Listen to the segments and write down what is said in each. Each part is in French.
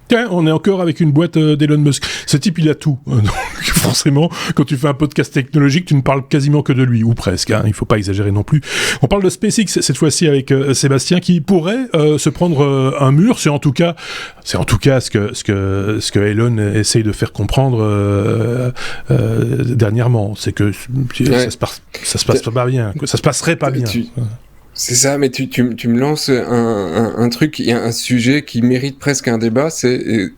Tiens, on est encore avec une boîte d'Elon Musk. Ce type, il a tout. Donc, forcément, quand tu fais un podcast technologique, tu ne parles quasiment que de lui, ou presque. Hein. Il ne faut pas exagérer non plus. On parle de SpaceX cette fois-ci avec Sébastien, qui pourrait se prendre un mur. C'est en tout cas ce que Elon essaye de faire comprendre dernièrement. C'est que ça se passe pas bien. Ça se passerait pas bien. C'est ça, mais tu me lances un truc, il y a un sujet qui mérite presque un débat, je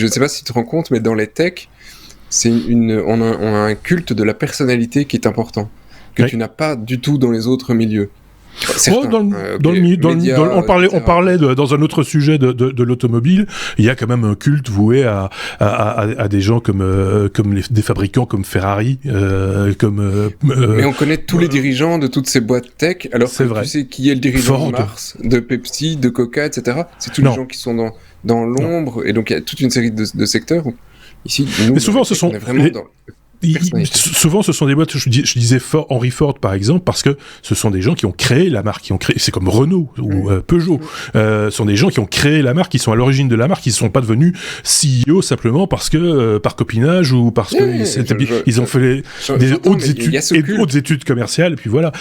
sais pas si tu te rends compte, mais dans les techs, on a un culte de la personnalité qui est important, que tu n'as pas du tout dans les autres milieux. On parlait dans un autre sujet de l'automobile. Il y a quand même un culte voué à des gens comme des fabricants comme Ferrari, Mais on connaît tous les dirigeants de toutes ces boîtes tech. Alors tu sais qui est le dirigeant de Mars, de Pepsi, de Coca, etc. C'est tous les gens qui sont dans l'ombre. Et donc il y a toute une série de secteurs. Ici, nous, mais souvent, ce sont souvent, ce sont des boîtes. Je disais Henry Ford par exemple, parce que ce sont des gens qui ont créé la marque, c'est comme Renault ou Peugeot. Sont des gens qui ont créé la marque, qui sont à l'origine de la marque, qui ne sont pas devenus CEO simplement parce que par copinage ou parce que ils ont fait des hautes études commerciales. Et puis voilà.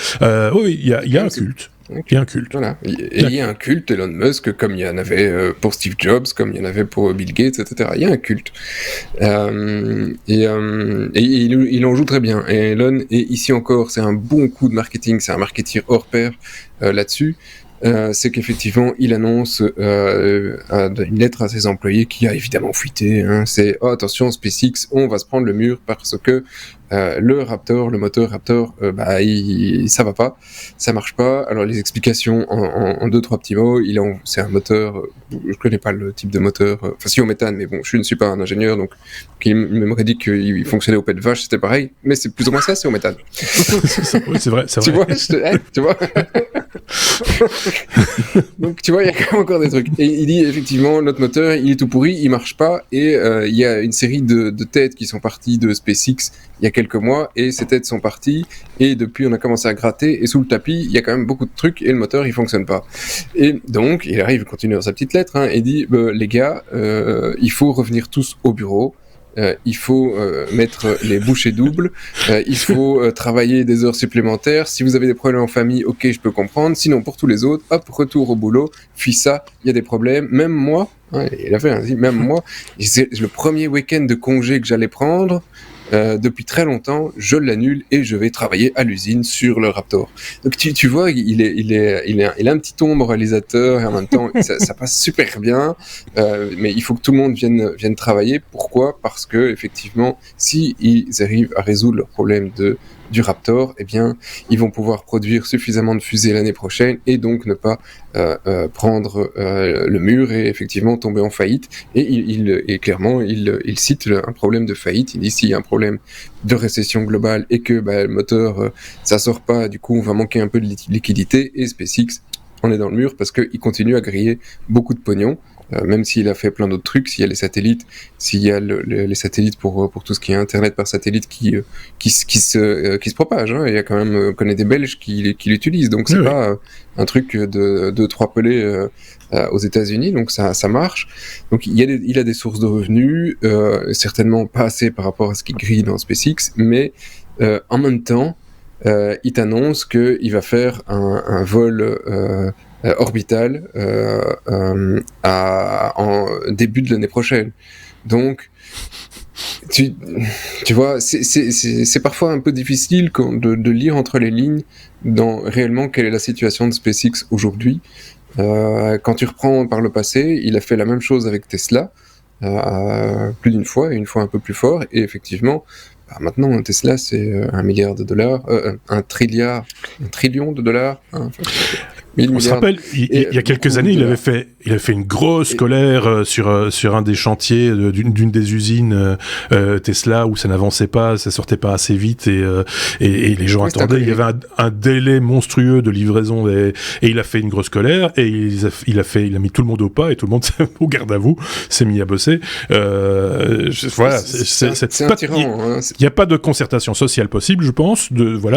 Oui, il y a un culte. Okay. Il y a un culte. Voilà. Et il y a un culte Elon Musk, comme il y en avait pour Steve Jobs, comme il y en avait pour Bill Gates, etc. Il y a un culte. Et il en joue très bien. Et Elon, et ici encore, c'est un bon coup de marketing, c'est un marketeur hors pair là-dessus. C'est qu'effectivement, il annonce une lettre à ses employés qui a évidemment fuité. C'est attention, SpaceX, on va se prendre le mur parce que le moteur Raptor, ça va pas, ça marche pas. Alors les explications en 2-3 petits mots. C'est un moteur, je connais pas le type de moteur, si au méthane, mais bon, je ne suis pas un ingénieur, donc il m'aurait dit qu'il fonctionnait au pet de vache, c'était pareil, mais c'est plus ou moins ça, c'est au méthane. Oui, c'est vrai. Tu vois, tu vois. Donc tu vois, il y a quand même encore des trucs. Et il dit effectivement, notre moteur, il est tout pourri, il marche pas, et il y a une série de têtes qui sont parties de SpaceX il y a quelques mois, et ces têtes sont parties, et depuis on a commencé à gratter, et sous le tapis, il y a quand même beaucoup de trucs, et le moteur il fonctionne pas. Et donc, il arrive, il continue dans sa petite lettre, et dit, les gars, il faut revenir tous au bureau. Il faut mettre les bouchées doubles, il faut travailler des heures supplémentaires. Si vous avez des problèmes en famille, ok, je peux comprendre. Sinon, pour tous les autres, hop, retour au boulot. Puis ça, il y a des problèmes. Même moi, il a fait même moi, c'est le premier week-end de congé que j'allais prendre. Depuis très longtemps, je l'annule et je vais travailler à l'usine sur le Raptor. Donc tu vois, il a un petit ton moralisateur et en même temps ça passe super bien. Mais il faut que tout le monde vienne travailler. Pourquoi ? Parce que effectivement, si ils arrivent à résoudre leur problème du Raptor, eh bien, ils vont pouvoir produire suffisamment de fusées l'année prochaine et donc ne pas prendre le mur et effectivement tomber en faillite. Et clairement, il cite un problème de faillite. Il dit s'il y a un problème de récession globale et que le moteur ça sort pas, du coup on va manquer un peu de liquidité, et SpaceX, on est dans le mur parce qu'il continue à griller beaucoup de pognon. Même s'il a fait plein d'autres trucs, s'il y a les satellites, s'il y a les satellites pour tout ce qui est Internet par satellite qui se propage, il y a quand même, on connaît des Belges qui l'utilisent, donc c'est pas un truc de 3 pelés aux États-Unis, donc ça marche. Donc il a des sources de revenus, certainement pas assez par rapport à ce qu'il grille dans SpaceX, mais en même temps, il t'annonce qu'il va faire un vol orbital en début de l'année prochaine. Donc, tu vois, c'est parfois un peu difficile de lire entre les lignes dans réellement quelle est la situation de SpaceX aujourd'hui. Quand tu reprends par le passé, il a fait la même chose avec Tesla, plus d'une fois, et une fois un peu plus fort, et effectivement, maintenant Tesla c'est $1 milliard, un trillion de dollars. On se rappelle, il y a quelques années, il avait fait une grosse colère sur un des chantiers d'une des usines Tesla où ça n'avançait pas, ça sortait pas assez vite et les gens attendaient. Il y avait un délai monstrueux de livraison et il a fait une grosse colère et il a mis tout le monde au pas et tout le monde au garde à vous s'est mis à bosser. Voilà, c'est un tyran. Il n'y a pas de concertation sociale possible, je pense.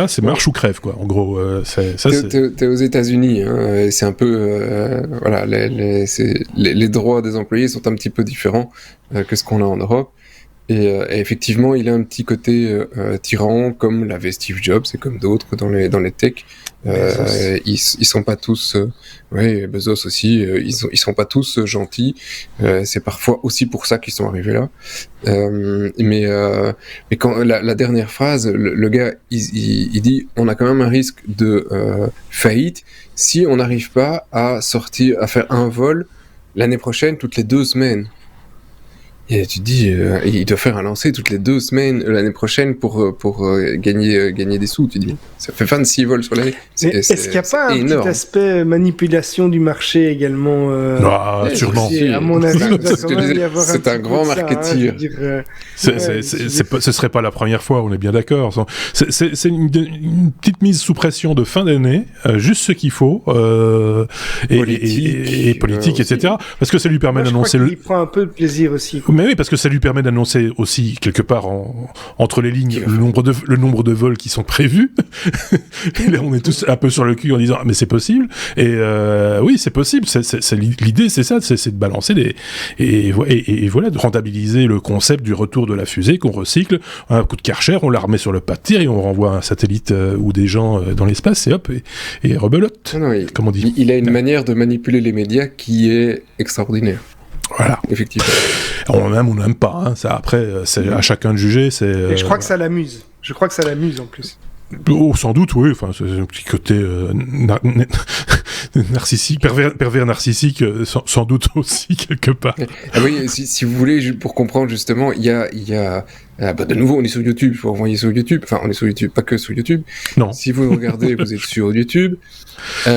C'est marche ou crève, quoi. En gros, t'es aux États-Unis. hein, c'est un peu voilà, les droits des employés sont un petit peu différents que ce qu'on a en Europe. Et effectivement, il a un petit côté tyran, comme l'avait Steve Jobs et comme d'autres dans les techs. Ils sont pas tous, Bezos aussi. Ils sont pas tous gentils. C'est parfois aussi pour ça qu'ils sont arrivés là. Mais quand la dernière phrase, le gars, il dit, on a quand même un risque de faillite si on n'arrive pas à faire un vol l'année prochaine toutes les 2 semaines. Et tu te dis, il doit faire un lancer toutes les 2 semaines l'année prochaine pour gagner des sous. Tu dis, ça fait 26 vols sur l'année. Est-ce qu'il n'y a pas un énorme. petit aspect manipulation du marché également sûrement. À mon avis, c'est un grand marketeur. Ce serait pas la première fois, on est bien d'accord. C'est une petite mise sous pression de fin d'année, juste ce qu'il faut, et politique, etc. Parce que ça lui permet d'annoncer Il prend un peu de plaisir aussi. Mais oui, parce que ça lui permet d'annoncer aussi, quelque part, entre les lignes, le nombre de vols qui sont prévus. Et là, on est tous un peu sur le cul en disant « mais c'est possible ». Et oui, c'est possible. L'idée, c'est ça, c'est de balancer et voilà, de rentabiliser le concept du retour de la fusée qu'on recycle. Un coup de Karcher, on la remet sur le pas de tir et on renvoie un satellite ou des gens dans l'espace et hop, et rebelote, comme on dit. Il a une manière de manipuler les médias qui est extraordinaire. Voilà. Effectivement. On aime ou on n'aime pas. Hein. Ça, après, c'est à chacun de juger. Et je crois que ça l'amuse. Je crois que ça l'amuse en plus. Oh, sans doute, oui. Enfin, c'est un petit côté narcissique, pervers narcissique, sans doute aussi quelque part. Ah oui, si vous voulez, pour comprendre justement, il y a de nouveau, on est sur YouTube. Il faut envoyer sur YouTube. Enfin, on est sur YouTube, pas que sur YouTube. Non. Si vous regardez, vous êtes sur YouTube. Il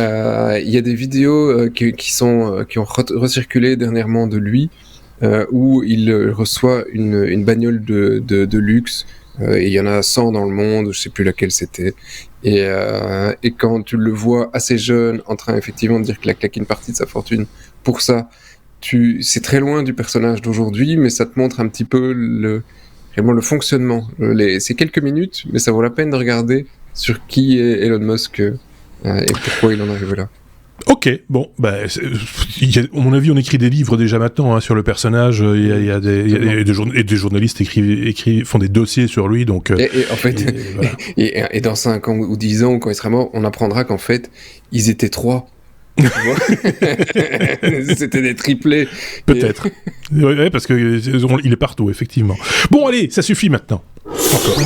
y a des vidéos qui ont recirculé dernièrement de lui, où il reçoit une bagnole de luxe. Et il y en a 100 dans le monde, je sais plus laquelle c'était. Et quand tu le vois assez jeune, en train effectivement de dire qu'il a claqué une partie de sa fortune pour ça, c'est très loin du personnage d'aujourd'hui, mais ça te montre un petit peu vraiment le fonctionnement. C'est quelques minutes, mais ça vaut la peine de regarder sur qui est Elon Musk et pourquoi il en est arrivé là. Ok, bon, à mon avis, on écrit des livres déjà maintenant sur le personnage. Il y a des journalistes font des dossiers sur lui, donc. Et en fait, et dans 5 ans ou 10 ans, quand il sera mort, on apprendra qu'en fait, ils étaient 3. C'était des triplés. Peut-être. Ouais, parce que il est partout, effectivement. Bon, allez, ça suffit maintenant. Encore.